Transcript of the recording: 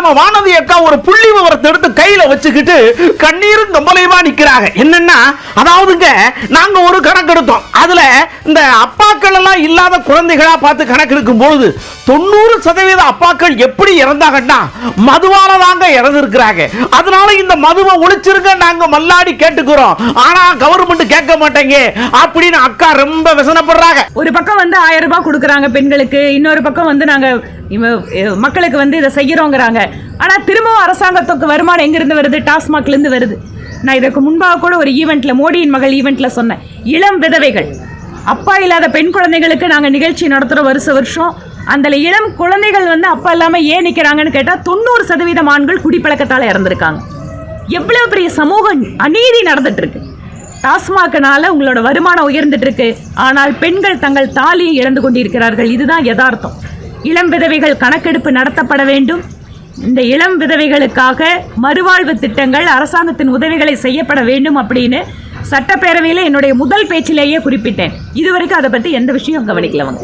நம்ம வானதி அக்கா ஒரு புள்ளி விவரத்தை எடுத்து கையில வச்சுக்கிட்டு கண்ணீரும் கம்பலையுமா நிக்கிறாங்க. என்னன்னா, அதாவதுங்க நாங்க ஒரு கணக்கு எடுத்தோம். அதுல இந்த அப்பாக்கள் எல்லாம் இல்லாத குழந்தைகளா பார்த்து கணக்கு எடுக்கும் பொழுது 90% அப்பாக்கள் எப்படி இறந்தாங்கன்னா மதுவால தாங்க இறந்துருக்கிறாங்க. அதனால இந்த மதுவை ஒழிச்சிருங்க நாங்க மல்லாடி கேட்டுக்கிறோம். ஆனா கவர்மெண்ட் கேட்க மாட்டேங்க அப்படின்னு அக்கா ரொம்ப விசனப்படுறாங்க. ஒரு பக்கம் வந்து 1000 ரூபாய் கொடுக்குறாங்க பெண்களுக்கு, இன்னொரு பக்கம் வந்து நாங்க மக்களுக்கு வந்து இதை செய்யறோங்கிறாங்க. ஆனா திரும்பவும் அரசாங்கத்துக்கு வருமானம் எங்கிருந்து வருது? டாஸ்மாக்ல இருந்து வருது. நான் இதற்கு முன்பாக கூட ஒரு ஈவெண்ட்ல, மோடியின் மகள் ஈவெண்ட்ல சொன்னேன், இளம் விதவைகள், அப்பா இல்லாத பெண் குழந்தைகளுக்கு நாங்க நிகழ்ச்சி நடத்துறோம் வருஷம். அந்த இளம் குழந்தைகள் வந்து அப்பா இல்லாம ஏன் நிக்கிறாங்கன்னு கேட்டா 90% ஆண்கள் குடிப்பழக்கத்தால இறந்திருக்காங்க. எவ்வளவு பெரிய சமூக அநீதி நடந்துட்டு இருக்கு. டாஸ்மாக்னால உங்களோட வருமானம் உயர்ந்துட்டு இருக்கு, ஆனால் பெண்கள் தங்கள் தாலியை இழந்து கொண்டிருக்கிறார்கள். இதுதான் யதார்த்தம். இளம் விதவைகள் கணக்கெடுப்பு நடத்தப்பட வேண்டும். இந்த இளம் விதவைகளுக்காக மறுவாழ்வு திட்டங்கள், அரசாங்கத்தின் உதவிகளை செய்யப்பட வேண்டும் அப்படின்னு சட்டப்பேரவையில் என்னுடைய முதல் பேச்சிலேயே குறிப்பிட்டேன். இதுவரைக்கும் அதை பற்றி எந்த விஷயம் கவனிக்கலவங்க.